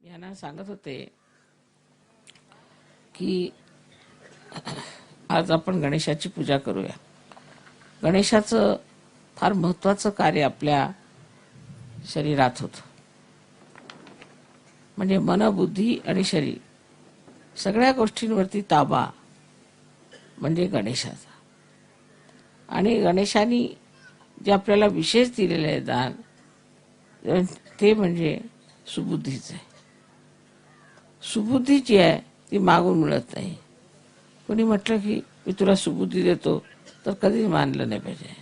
यांना सांगत होते की आज आपण गणेशाची पूजा करूया. गणेशाचं फार महत्वाचं कार्य आपल्या शरीरात होतं. म्हणजे मन, बुद्धी आणि शरीर सगळ्या गोष्टींवरती ताबा म्हणजे गणेशाचा. आणि गणेशाने जे आपल्याला विशेष दिलेले आहे दान, ते म्हणजे सुबुद्धीचं आहे. सुबुद्धी जी आहे ती मागून मिळत नाही. कोणी म्हटलं की मी तुला सुबुद्धी देतो तर कधीच मानलं नाही पाहिजे.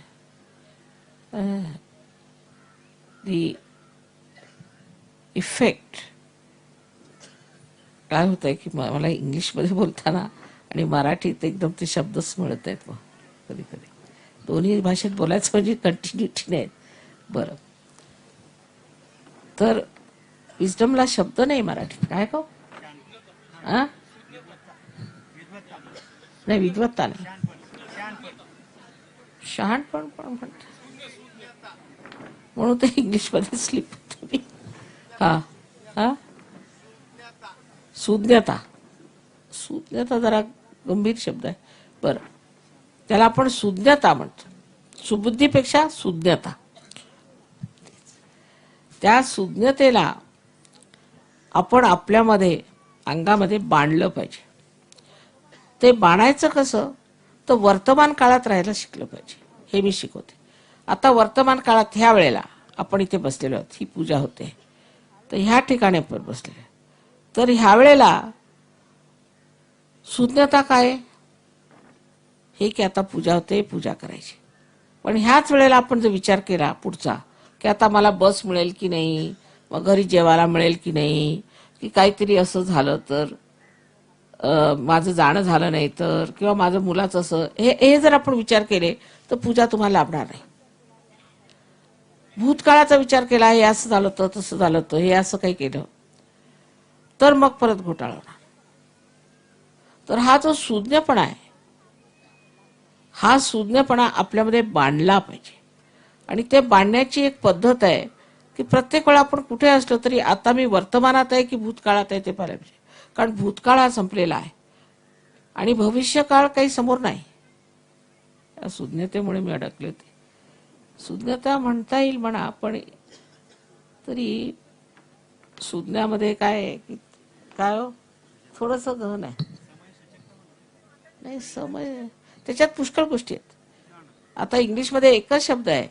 दी इफेक्ट काय होत आहे की मला इंग्लिशमध्ये बोलताना आणि मराठीत एकदम ते शब्दच मिळत आहेत. मग कधी कधी दोन्ही भाषेत बोलायचं म्हणजे कंटिन्युटी नाही. बरं, तर विजडमला शब्द नाही मराठीत. काय का नाही, विद्वत्ता नाही, शहाणपण पण म्हणतात म्हणून ते इंग्लिशमध्ये स्लिप होतो मी. हा हा सुज्ञता. सुज्ञता जरा गंभीर शब्द आहे. बरं, त्याला आपण सुज्ञता म्हणतो. सुबुद्धीपेक्षा सुज्ञता. त्या सुज्ञतेला आपण आपल्यामध्ये अंगामध्ये बांधलं पाहिजे. ते बाणायचं कसं, तर वर्तमान काळात राहायला शिकलं पाहिजे. हे मी शिकवते. आता वर्तमान काळात ह्या वेळेला आपण इथे बसलेलो आहोत, ही पूजा होते, तर ह्या ठिकाणी आपण बसलेलो. तर ह्या वेळेला सुज्ञता काय हे की आता पूजा होते, पूजा करायची. पण ह्याच वेळेला आपण जर विचार केला पुढचा की आता मला बस मिळेल की नाही, मग घरी जेवायला मिळेल की नाही, की काहीतरी असं झालं तर माझं जाणं झालं नाही तर, किंवा माझं मुलाचं असं, हे जर आपण विचार केले तर पूजा तुम्हाला लाभणार नाही. भूतकाळाचा विचार केला, हे असं झालं तर, तसं झालं तर, हे असं काही केलं तर मग परत घोटाळा होणार. तर हा जो सुज्ञपणा आहे, हा सुज्ञपणा आपल्यामध्ये बांधला पाहिजे. आणि ते बांधण्याची एक पद्धत आहे की प्रत्येक वेळा आपण कुठे असलो तरी आता मी वर्तमानात आहे की भूतकाळात आहे ते पाहायला पाहिजे. कारण भूतकाळ हा संपलेला आहे आणि भविष्यकाळ काही समोर नाही. या सुज्ञतेमुळे मी अडकले होते. सुज्ञता म्हणता येईल म्हणा, पण तरी सुज्ञामध्ये काय आहे की काय थोडस गहन आहे. नाही, समय त्याच्यात पुष्कळ गोष्टी आहेत. आता इंग्लिशमध्ये एकच शब्द आहे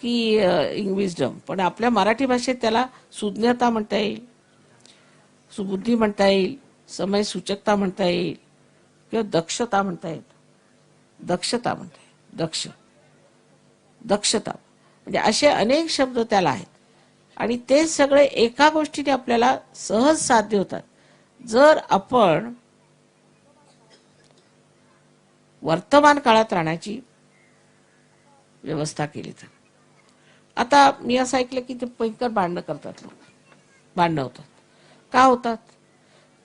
की विजडम, पण आपल्या मराठी भाषेत त्याला सुज्ञता म्हणता येईल, सुबुद्धी म्हणता येईल, समय सूचकता म्हणता येईल, किंवा दक्षता म्हणता येईल. दक्षता म्हणता येईल, दक्षता म्हणजे असे अनेक शब्द त्याला आहेत. आणि ते सगळे एका गोष्टीने आपल्याला सहज साध्य होतात जर आपण वर्तमान काळात राहण्याची व्यवस्था केली तर. आता मी असं ऐकलं की ते भयंकर भांडणं करतात लोक. भांडणं होतात. का होतात?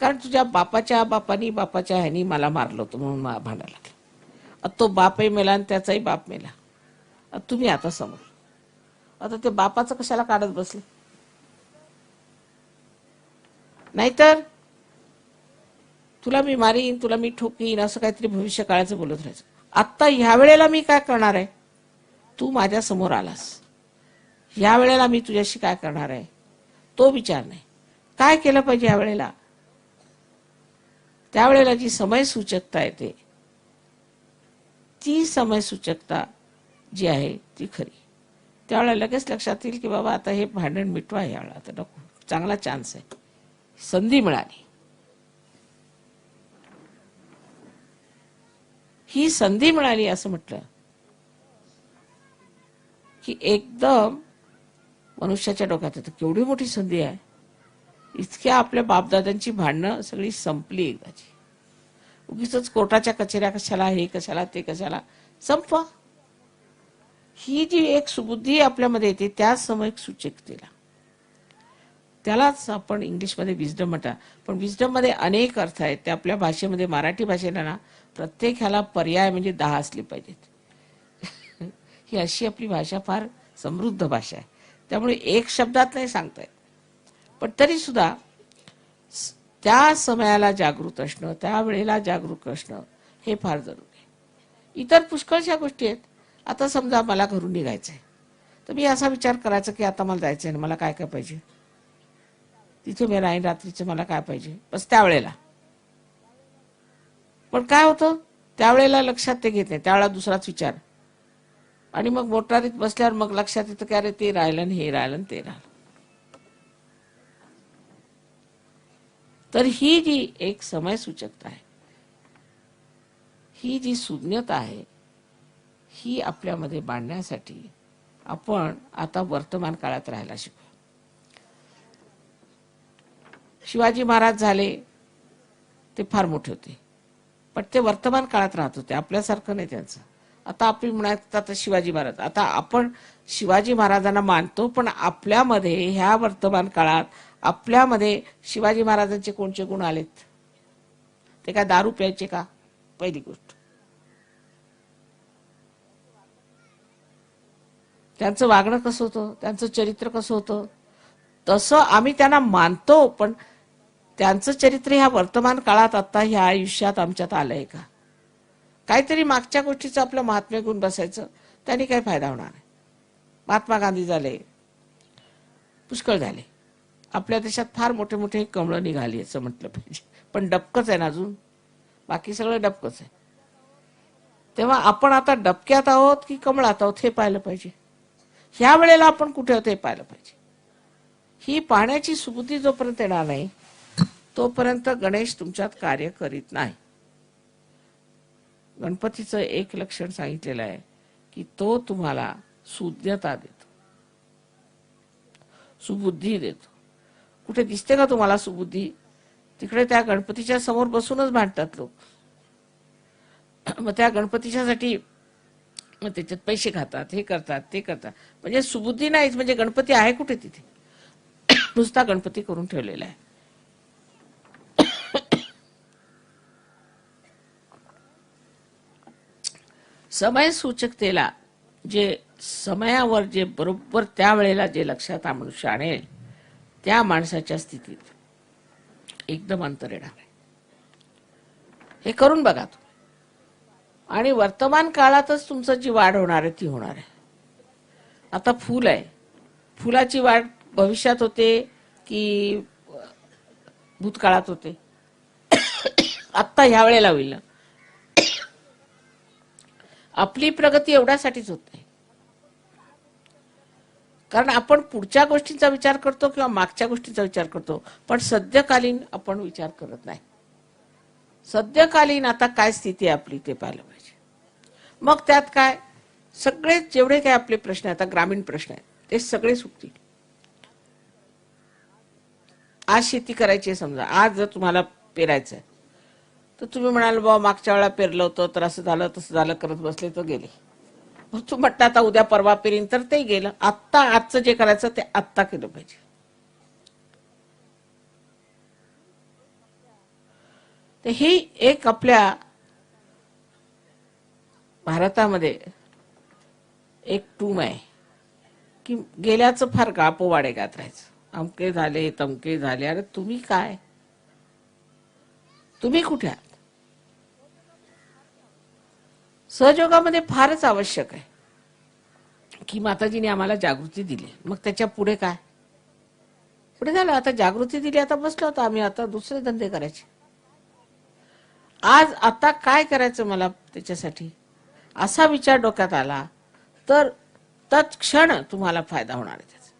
कारण तुझ्या बापाच्या ह्यानी मला मारलं होतं म्हणून भांडायला लागलं. आता तो बापही मेला आणि त्याचाही बाप मेला. तुम्ही आता समोर, आता ते बापाचं कशाला काढत बसले? नाहीतर तुला मी मारीन, तुला मी ठोकीन, असं काहीतरी भविष्य काळाचं बोलत राहायचं. आत्ता ह्या वेळेला मी काय करणार आहे? तू माझ्या समोर आलास, ह्या वेळेला मी तुझ्याशी काय करणार आहे तो विचार नाही. काय केलं पाहिजे या वेळेला? त्यावेळेला जी समय सूचकता येते, ती समय सूचकता जी आहे ती खरी. त्यावेळेला लगेच लक्षात येईल की बाबा आता हे भांडण मिटवा, यावेळेला आता नको, चांगला चान्स आहे, संधी मिळाली. ही संधी मिळाली असं म्हटलं की एकदम मनुष्याच्या डोक्यात येतं केवढी मोठी संधी आहे. इतक्या आपल्या बापदादांची भांडणं सगळी संपली एकदाची. उगीच कोर्टाच्या कचेऱ्या कशाला, हे कशाला, ते कशाला, संपवा. ही जी एक सुबुद्धी आपल्यामध्ये येते त्या समयक सूचकतेला, त्यालाच आपण इंग्लिशमध्ये विजडम म्हणतात. पण विजडम मध्ये अनेक अर्थ आहेत. ते आपल्या भाषेमध्ये, मराठी भाषेला ना, प्रत्येक ह्याला पर्याय म्हणजे 10 असले पाहिजेत. ही अशी आपली भाषा फार समृद्ध भाषा आहे. त्यामुळे एक शब्दात नाही सांगता येत. पण तरी सुद्धा त्या समयाला जागृत असणं, त्या वेळेला जागरूक असणं हे फार जरुरी आहे. इतर पुष्कळशा गोष्टी आहेत. आता समजा मला घरून निघायचंय, तर मी असा विचार करायचा की आता मला जायचंय ना, मला काय काय पाहिजे, तिथे मी राहीन रात्रीचं, मला काय पाहिजे, बस त्यावेळेला. पण काय होतं, त्यावेळेला लक्षात ते घेत नाही, त्यावेळेला दुसराच विचार, आणि मग मोटारीत बसल्यावर मग लक्षात येतं की अरे ते राहिलं आणि हे राहिलं आणि ते राहिलं. तर ही जी एक समय सूचकता आहे, ही जी सुज्ञता आहे, ही आपल्यामध्ये बांधण्यासाठी आपण आता वर्तमान काळात राहायला शिकू. शिवाजी महाराज झाले ते फार मोठे होते, पण ते वर्तमान काळात राहत होते, आपल्यासारखं नाही त्यांचं. आता आपण म्हणत आता शिवाजी महाराज, आता आपण शिवाजी महाराजांना मानतो, पण आपल्यामध्ये ह्या वर्तमान काळात आपल्यामध्ये शिवाजी महाराजांचे कोणते गुण आलेत? ते काय दारू प्यायचे का? पहिली गोष्ट. त्यांचं वागणं कसं होतं, त्यांचं चरित्र कसं होतं, तसं आम्ही त्यांना मानतो, पण त्यांचं चरित्र ह्या वर्तमान काळात आता ह्या आयुष्यात आमच्यात आलंय का? काहीतरी मागच्या गोष्टीचं आपलं महात्म्य गुण बसायचं, त्यांनी काही फायदा होणार नाही. महात्मा गांधी झाले, पुष्कळ झाले, आपल्या देशात फार मोठे मोठे कमळं निघाली असं म्हटलं पाहिजे, पण डबकच आहे ना अजून, बाकी सगळं डबकच आहे. तेव्हा आपण आता डबक्यात आहोत की कमळात आहोत हे पाहिलं पाहिजे. ह्या वेळेला आपण कुठे आहोत हे पाहिलं पाहिजे. ही पाहण्याची सुबुद्धी जोपर्यंत येणार नाही, तोपर्यंत गणेश तुमच्यात कार्य करीत नाही. गणपतीचं एक लक्षण सांगितलेलं आहे की तो तुम्हाला सुज्ञता देतो, सुबुद्धी देतो. कुठे दिसते का तुम्हाला सुबुद्धी? तिकडे त्या गणपतीच्या समोर बसूनच भांडतात लोक. मग त्या गणपतीच्यासाठी मग त्याच्यात पैसे खातात, हे करतात, ते करतात, म्हणजे सुबुद्धी नाहीच. म्हणजे गणपती आहे कुठे तिथे? नुसता गणपती करून ठेवलेला आहे. समय सूचकतेला जे समयावर जे बरोबर त्यावेळेला जे लक्षात मनुष्य आणेल, त्या माणसाच्या स्थितीत एकदम अंतर येणार आहे. हे करून बघा तुम्ही, आणि वर्तमान काळातच तुमचं जी वाढ होणार आहे ती होणार आहे. आता फूल आहे, फुलाची वाढ भविष्यात होते की भूतकाळात होते? आत्ता ह्या वेळेला होईल ना. आपली प्रगती एवढ्यासाठीच होत नाही, कारण आपण पुढच्या गोष्टींचा विचार करतो किंवा मागच्या गोष्टींचा विचार करतो, पण सद्यकालीन आपण विचार करत नाही. सद्यकालीन आता काय स्थिती आहे आपली ते पाहिलं पाहिजे. मग त्यात काय सगळे जेवढे काय आपले प्रश्न आहेत, आता ग्रामीण प्रश्न आहेत, ते सगळे सुटतील. आज शेती करायची आहे समजा, आज जर तुम्हाला पेरायचं आहे, तर तुम्ही म्हणाल बाबा मागच्या वेळा पेरलं होतं तर असं झालं तसं झालं करत बसले तर गेले. मग तू म्हटलं आता उद्या परवा पेरीन, तर ते गेलं. आत्ता आजचं जे करायचं ते आत्ता केलं पाहिजे. तर ही एक आपल्या भारतामध्ये एक टूम आहे की गेल्याचं फार गापोवाडे गात राहायचं. अमके झाले, तमके झाले. अरे तुम्ही काय, तुम्ही कुठे आहात? सहयोगामध्ये फारच आवश्यक आहे की माताजीने आम्हाला जागृती दिली, मग त्याच्या पुढे काय? पुढे झालं, आता जागृती दिली, आता बसलो होतो आम्ही, आता दुसरे धंदे करायचे. आज आता काय करायचं मला त्याच्यासाठी असा विचार डोक्यात आला तर तत्क्षण तुम्हाला फायदा होणार आहे त्याचा.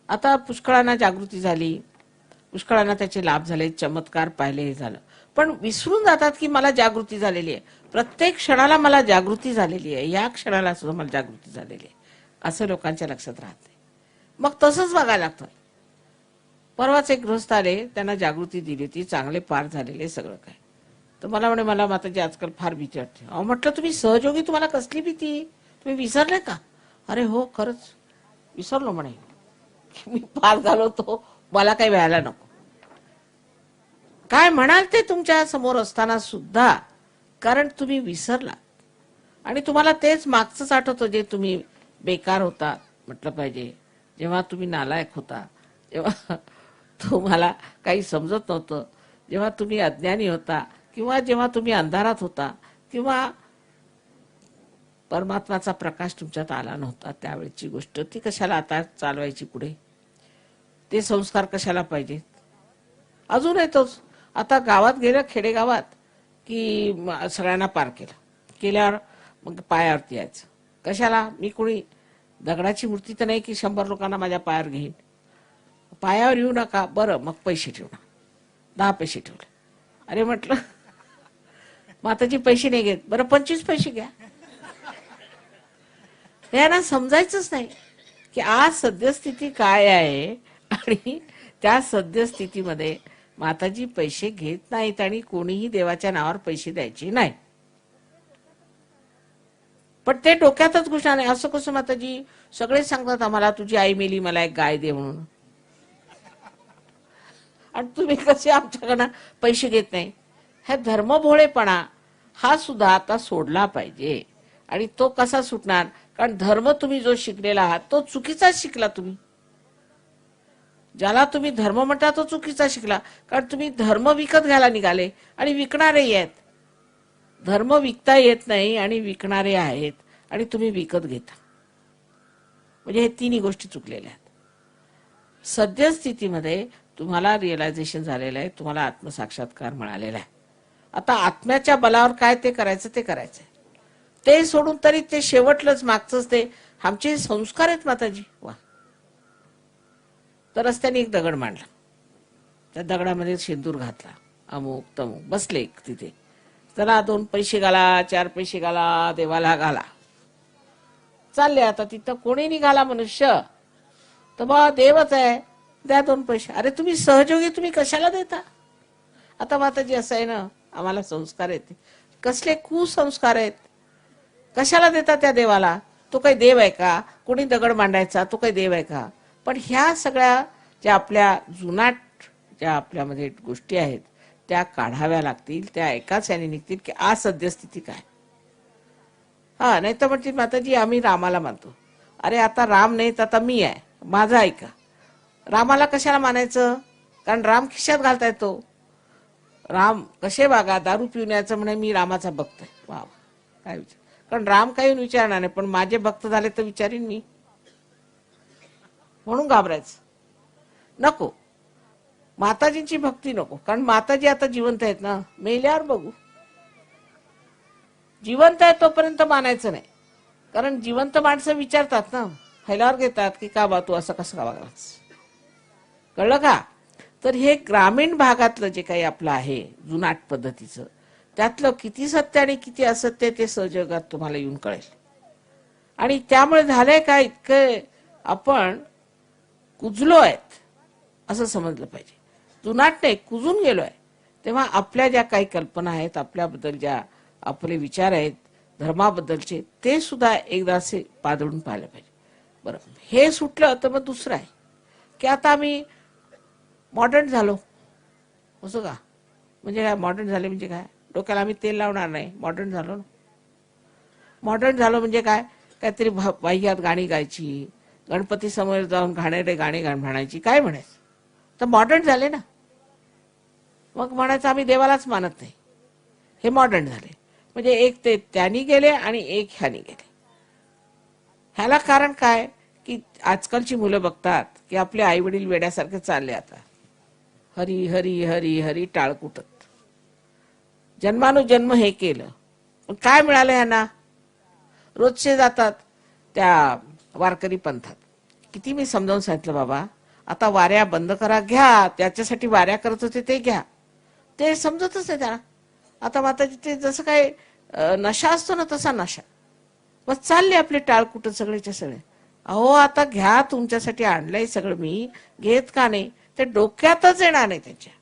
आता पुष्कळांना जागृती झाली, पुष्कळांना त्याचे लाभ झाले, चमत्कार पाहिले, हे झालं, पण विसरून जातात की मला जागृती झालेली आहे. प्रत्येक क्षणाला मला जागृती झालेली आहे, या क्षणाला सुद्धा मला जागृती झालेली आहे, असं लोकांच्या लक्षात राहत नाही. मग तसंच बघायला लागतं. परवाच एक गृहस्थ आले, त्यांना जागृती दिली होती, चांगले पार झालेले सगळं काय. तर मला म्हणे मला माताजी आजकाल फार भीती वाटते. अहो म्हटलं तुम्ही सहयोगी, तुम्हाला कसली भीती? तुम्ही विसरले का? अरे हो खरंच विसरलो म्हणे, मी पार झालो होतो, मला काही व्हायला नको. काय म्हणाल ते तुमच्या समोर असताना सुद्धा, कारण तुम्ही विसरला आणि तुम्हाला तेच मागचंच आठवतं जे तुम्ही बेकार होता म्हटलं पाहिजे, जेव्हा तुम्ही नालायक होता, जेव्हा तुम्हाला काही समजत नव्हतं, जेव्हा तुम्ही अज्ञानी होता किंवा जेव्हा तुम्ही अंधारात होता किंवा परमात्माचा प्रकाश तुमच्यात आला नव्हता, त्यावेळची गोष्ट ती कशाला आता चालवायची पुढे? ते संस्कार कशाला पाहिजेत? अजूनही तोच. आता गावात गेलं, खेडेगावात, की सगळ्यांना पार केल्यावर मग पायावरती यायचं. कशाला? मी कोणी दगडाची मूर्ती तर नाही की 100 लोकांना माझ्या पायावर घेईन. पायावर येऊ नका, बरं मग पैसे ठेवू ना. 10 पैसे ठेवले. अरे म्हटलं माताजी पैसे नाही घेत, बरं 25 पैसे घ्या. यांना समजायचंच नाही की आज सद्यस्थिती काय आहे आणि त्या सद्यस्थितीमध्ये माताजी पैसे घेत नाहीत आणि कोणीही देवाच्या नावावर पैसे द्यायचे नाही. पण ते डोक्यातच घुसणार नाही. असं कसं माताजी? सगळे सांगतात आम्हाला तुझी आई मेली, मला एक गाय दे म्हणून, आणि तुम्ही कसे आमच्याकडनं पैसे घेत नाही? हा धर्मभोळेपणा हा सुद्धा आता सोडला पाहिजे. आणि तो कसा सुटणार? कारण धर्म तुम्ही जो शिकलेला आहात तो चुकीचाच शिकला. तुम्ही ज्याला तुम्ही धर्म म्हणता तो चुकीचा शिकला, कारण तुम्ही धर्म विकत घ्यायला निघाले आणि विकणारे आहेत. धर्म विकता येत नाही आणि विकणारे आहेत आणि तुम्ही विकत घेता. म्हणजे हे तिन्ही गोष्टी चुकलेल्या आहेत. सद्यस्थितीमध्ये तुम्हाला रिअलायझेशन झालेलं आहे, तुम्हाला आत्मसाक्षात्कार मिळालेला आहे. आता आत्म्याच्या बलावर काय ते करायचं ते करायचंय. ते सोडून तरी ते शेवटलंच मागचंच ते आमचे संस्कार आहेत माताजी. वा. तर रस्त्याने एक दगड मांडला, त्या दगडामध्ये शेंदूर घातला, अमुक तमुक, बसले तिथे. चला 2 पैसे घाला, 4 पैसे घाला, देवाला घाला. चालले आता तिथं कोणी निघाला मनुष्य तर बा देवच आहे, द्या 2 पैसे. अरे तुम्ही सहयोगी, तुम्ही कशाला देता? आता माताजी असं आहे ना, आम्हाला संस्कार आहेत, कसले कुसंस्कार आहेत. कशाला देता त्या देवाला? तो काही देव आहे का? कोणी दगड मांडायचा तो काही देव आहे का? पण ह्या सगळ्या ज्या आपल्या जुनाट ज्या आपल्यामध्ये गोष्टी आहेत त्या काढाव्या लागतील. त्या एकाच याने निघतील की आज सद्यस्थिती काय. हा, नाही तर म्हणतील माताजी आम्ही रामाला मानतो. अरे आता राम नाही तर आता मी आहे, माझं ऐका. रामाला कशाला मानायचं? कारण राम खिशात घालता येतो. राम कसे वागा, दारू पिऊन यायचं म्हणे मी रामाचा भक्त आहे. वा, काय विचार. कारण राम काही विचारणार नाही, पण माझे भक्त झाले तर विचारीन मी, म्हणून घाबरायचं नको. माताजींची भक्ती नको, कारण माताजी आता जिवंत आहेत ना, मेल्यावर बघू. जिवंत आहे तोपर्यंत मानायचं नाही, कारण जिवंत माणसं विचारतात ना, हैलावर घेतात की का बा तू असं कसं वागलास. कळलं का? तर हे ग्रामीण भागातलं जे काही आपलं आहे जुनाट पद्धतीचं, त्यातलं किती सत्य आणि किती असत्य ते सहजगात तुम्हाला येऊन कळेल. आणि त्यामुळे झालंय काय, इतकं आपण कुजलो आहेत असं समजलं पाहिजे. जुनाट नाही, कुजून गेलोय. तेव्हा आपल्या ज्या काही कल्पना आहेत, आपल्याबद्दल ज्या आपले विचार आहेत धर्माबद्दलचे, ते सुद्धा एकदा असे पादळून पाहिलं पाहिजे. बरं, हे सुटलं तर मग दुसरं आहे की आता आम्ही मॉडर्न झालो. असं का? म्हणजे काय मॉडर्न झाले म्हणजे काय? डोक्याला आम्ही तेल लावणार नाही, मॉडर्न झालो ना. मॉडर्न झालो म्हणजे काय? काहीतरी वाह्यात गाणी गायची, गणपती समोर जाऊन घाणेरडे गाणी म्हणायची, काय म्हणायचं? तर मॉडर्न झाले ना. मग म्हणायचं आम्ही देवालाच मानत नाही, हे मॉडर्न झाले. म्हणजे एक ते त्यांनी गेले आणि एक ह्यानी गेले. ह्याला कारण काय की आजकालची मुलं बघतात की आपले आई वडील वेड्यासारखे चालले आता, हरी हरी हरी हरी टाळकुटत. जन्मानुजन्म हे केलं, पण काय मिळालं यांना? रोजचे जातात त्या वारकरी पंथात. किती मी समजावून सांगितलं बाबा, आता वाऱ्या बंद करा, घ्या, त्याच्यासाठी वाऱ्या करत होते ते घ्या. ते समजतच नाही त्यांना. आता माताजी ते जसं काय नशा असतो ना तसा नशा. बस चालले आपले टाळकुट सगळेच्या सगळे. अहो आता घ्या, तुमच्यासाठी आणलंय सगळं मी, घेत का नाही? ते डोक्यातच येणार नाही त्यांच्या.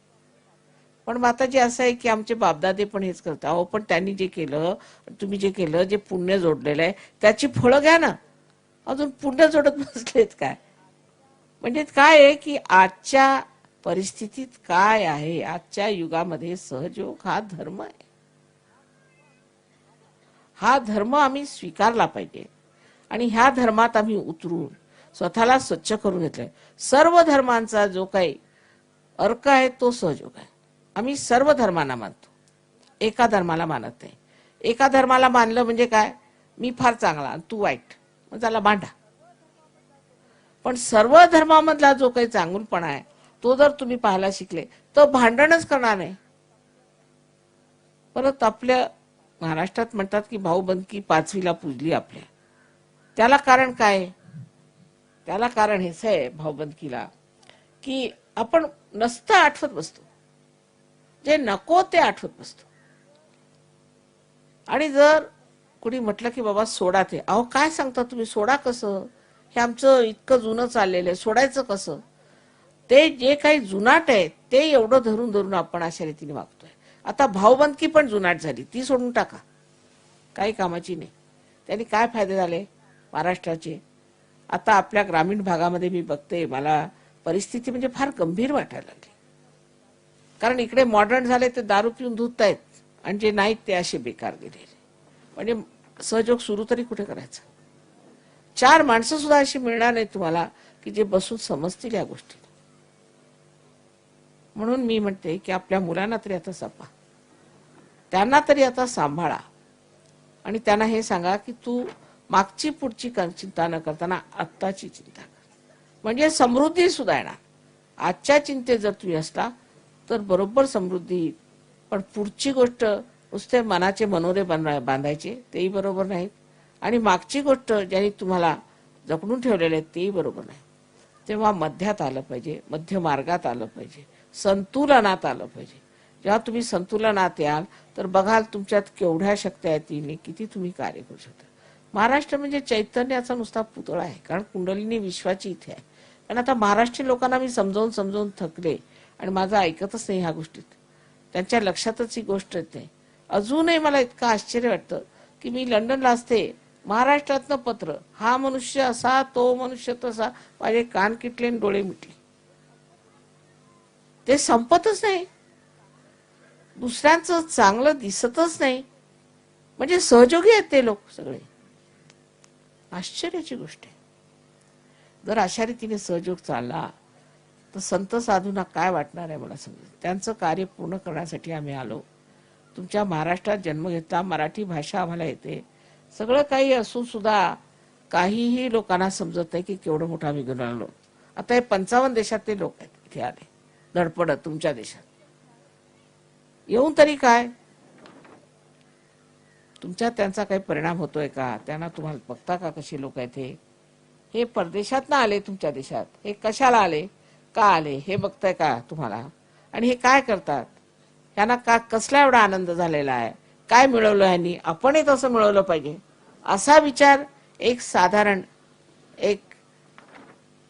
पण माताजी असं आहे की आमचे बापदादे पण हेच करतात. अहो पण त्यांनी जे केलं, तुम्ही जे केलं, जे पुण्य जोडलेलं आहे त्याची फळं घ्या ना. अजून पुण्य जोडत बसलेत काय? म्हणजे काय आहे की आजच्या परिस्थितीत काय आहे, आजच्या युगामध्ये सहयोग हा धर्म आहे. हा धर्म आम्ही स्वीकारला पाहिजे आणि ह्या धर्मात आम्ही उतरून स्वतःला स्वच्छ करून घेतलंय. सर्व धर्मांचा जो काही अर्क आहे तो सहयोग आहे. आम्ही सर्व धर्मांना मानतो, एका धर्माला मानत नाही. एका धर्माला मानलं म्हणजे काय, मी फार चांगला आणि तू वाईट, मग त्याला भांडा. पण सर्व धर्मामधला जो काही चांगुलपणा आहे तो जर तुम्ही पाहायला शिकले तर भांडणच करणार नाही. परत आपल्या महाराष्ट्रात म्हणतात की भाऊबंदकी पाचवीला पूजली आपल्या. त्याला कारण काय, त्याला कारण हेच आहे भाऊबंदकीला, की आपण नसतं आठवत बसतो, जे नको ते आठवत बसतो. आणि जर कुणी म्हटलं की बाबा सोडा ते, अहो काय सांगता तुम्ही, सोडा कसं, हे आमचं इतकं जुनं चाललेलं आहे, सोडायचं कसं. ते जे काही जुनाट आहे ते एवढं धरून धरून आपण अशा रीतीने वागतोय. आता भाऊबंदकी पण जुनाट झाली, ती सोडून टाका, काही कामाची नाही. त्यांनी काय फायदे झाले महाराष्ट्राचे. आता आपल्या ग्रामीण भागामध्ये मी बघते, मला परिस्थिती म्हणजे फार गंभीर वाटायला लागली. कारण इकडे मॉडर्न झाले ते दारू पिऊन धुतायत आणि जे नाहीत ते असे बेकार गेलेले. म्हणजे सहयोग सुरू तरी कुठे करायचा. 4 माणसं सुद्धा अशी मिळणार नाही तुम्हाला की जे बसून समजतील या गोष्टी. म्हणून मी म्हणते की आपल्या मुलांना तरी आता जपा, त्यांना तरी आता सांभाळा आणि त्यांना हे सांगा की तू मागची पुढची चिंता न करताना आत्ताची चिंता कर, म्हणजे समृद्धी सुद्धा येणार. आजच्या चिंतेत जर तुम्ही असला तर बरोबर समृद्धी येईल. पण पुढची गोष्ट नुसते मनाचे मनोरे बांधायचे तेही बरोबर नाहीत, आणि मागची गोष्ट ज्यांनी तुम्हाला जपणून ठेवलेले आहेत तेही बरोबर नाही. तेव्हा मध्यात आलं पाहिजे, मध्य मार्गात आलं पाहिजे, संतुलनात आलं पाहिजे. जेव्हा तुम्ही संतुलनात याल तर बघाल तुमच्यात केवढ्या शक्ती आहेत, किती तुम्ही कार्य करू शकता. महाराष्ट्र म्हणजे चैतन्याचा नुसता पुतळा आहे, कारण कुंडलिनी विश्वाची इथे आहे. पण आता महाराष्ट्रीय लोकांना मी समजावून समजावून थकले आणि माझं ऐकतच नाही ह्या गोष्टीत. त्यांच्या लक्षातच ही गोष्ट येते. अजूनही मला इतकं आश्चर्य वाटतं की मी लंडनला असते, महाराष्ट्रातनं पत्र, हा मनुष्य असा, तो मनुष्य तसा, माझे कान किटले आणि डोळे मिटले. ते संपतच नाही, दुसऱ्यांचं चांगलं दिसतच नाही. म्हणजे सहयोगी आहेत ते लोक सगळे. आश्चर्याची गोष्ट आहे. जर अशा रीतीने सहयोग चालला तर संत साधूंना काय वाटणार आहे मला समजेल. त्यांचं कार्य पूर्ण करण्यासाठी आम्ही आलो. तुमच्या महाराष्ट्रात जन्म घेतला, मराठी भाषा आम्हाला येते, सगळं काही असून सुद्धा काहीही लोकांना समजत नाही की केवढं मोठं आम्ही घेऊन आलो. आता हे 55 देशातले लोक आहेत इथे आले धडपडत तुमच्या देशात येऊन, तरी काय तुमच्यात त्यांचा काही परिणाम होतोय का, त्यांना तुम्हाला बघता का कशी लोक आहेत. हे परदेशात ना आले तुमच्या देशात, हे कशाला आले, का आले हे बघताय का तुम्हाला, आणि हे काय करतात, यांना का कसला एवढा आनंद झालेला आहे, काय मिळवलं यांनी, आपणही तसं मिळवलं पाहिजे असा विचार एक साधारण एक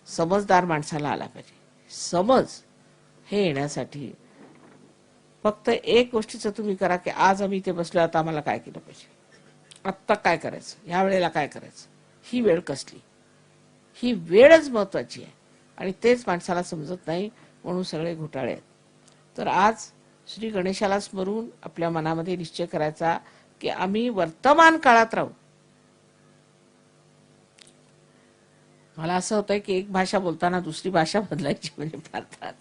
समजदार माणसाला आला पाहिजे. समज हे येण्यासाठी फक्त एक गोष्टीचं तुम्ही करा की आज आम्ही इथे बसलो, आता आम्हाला काय केलं पाहिजे, आत्ता काय करायचं, ह्या वेळेला काय करायचं, ही वेळ कसली, ही वेळच महत्वाची आहे. आणि तेच माणसाला समजत नाही, म्हणून सगळे घोटाळे आहेत. तर आज श्री गणेशाला स्मरून आपल्या मनामध्ये निश्चय करायचा की आम्ही वर्तमान काळात राहू. मला असं होतंय की एक भाषा बोलताना दुसरी भाषा बदलायची म्हणजे फार त्रास.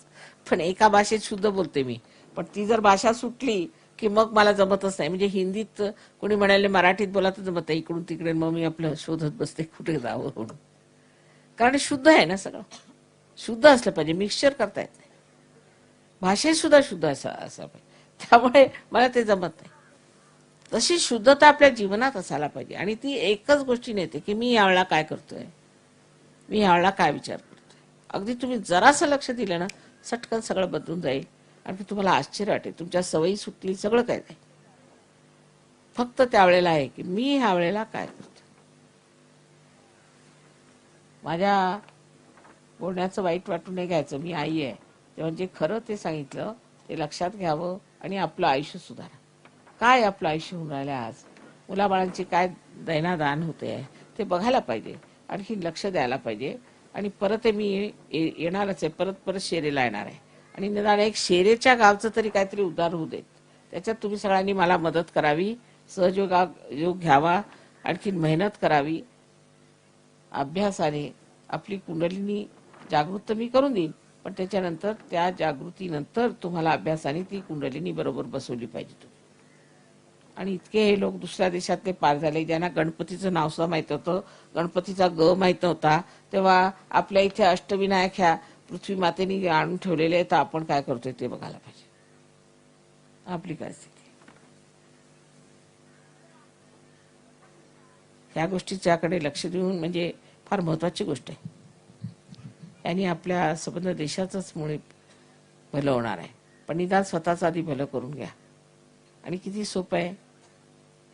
पण एका भाषेत शुद्ध बोलते मी, पण ती जर भाषा सुटली की मग मला जमतच नाही. म्हणजे हिंदीत कोणी म्हणाले मराठीत बोला तर जमत आहे, इकडून तिकडे मग मी आपलं शोधत बसते कुठे जावं म्हणून. कारण शुद्ध आहे ना, सगळं शुद्ध असलं पाहिजे, मिक्सचर करता येत नाही. भाषेत सुद्धा शुद्ध असं पाहिजे, त्यामुळे मला ते जमत नाही. तशी शुद्धता आपल्या जीवनात असायला पाहिजे. आणि ती एकच गोष्टी येते की मी यावेळेला काय करतोय, मी यावेळेला काय विचार करतोय. अगदी तुम्ही जरासं लक्ष दिलं ना, सटकन सगळं बदलून जाईल आणि तुम्हाला आश्चर्य वाटेल, तुमच्या सवयी सुटतील, सगळं काय जाईल. फक्त त्यावेळेला आहे की मी ह्या वेळेला काय करतो. माझ्या बोलण्याचं वाईट वाटून नाही घ्यायचं, मी आई आहे तेव्हा जे खरं ते सांगितलं ते लक्षात घ्यावं आणि आपलं आयुष्य सुधारा. काय आपलं आयुष्य होऊन राहिलं आज, मुलाबाळांची काय दैनादान होते आहे ते बघायला पाहिजे, आणखी लक्ष द्यायला पाहिजे. आणि परत मी येणारच आहे, परत परत शेरेला येणार आहे. आणि निदान एक शेरेच्या गावचं तरी काहीतरी उद्धार होऊ देत, त्याच्यात तुम्ही सगळ्यांनी मला मदत करावी, सहयोग घ्यावा, आणखी मेहनत करावी. अभ्यासाने आपली कुंडलिनी जागृत मी करून देईन, पण त्याच्यानंतर त्या जागृतीनंतर तुम्हाला अभ्यासाने ती कुंडलिनी बरोबर बसवली पाहिजे तुम्ही. आणि इतके हे लोक दुसऱ्या देशातले पार झाले ज्यांना गणपतीचं नाव सुद्धा माहित होतं, गणपतीचा ग माहित नव्हता, तेव्हा आपल्या इथे अष्टविनायक ह्या पृथ्वी मातेने आणून ठेवलेले तर आपण काय करतोय ते बघायला पाहिजे आपली काय स्थिती. ह्या गोष्टीच्याकडे लक्ष देऊन म्हणजे फार महत्वाची गोष्ट आहे. यांनी आपल्या संबंध देशाचंच मुळे भलं होणार आहे. पण निदान स्वतःचं आधी भलं करून घ्या. आणि किती सोपं आहे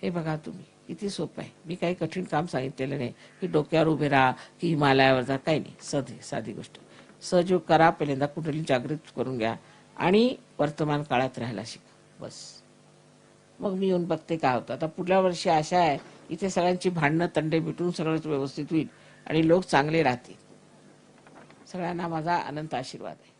हे बघा तुम्ही, किती सोपं आहे. मी काही कठीण काम सांगितलेलं नाही की डोक्यावर उभे राहा की हिमालयावर जा, काही नाही. साधी गोष्ट. सहयोग करा, पहिल्यांदा कुंडली जागृत करून घ्या आणि वर्तमान काळात राहायला शिका, बस. मग मी येऊन बघते काय होतं. आता पुढल्या वर्षी आशा आहे इथे सगळ्यांची भांडणं तंडे मिटून सगळंच व्यवस्थित होईल आणि लोक चांगले राहतील. सगळ्यांना माझा अनंत आशीर्वाद आहे.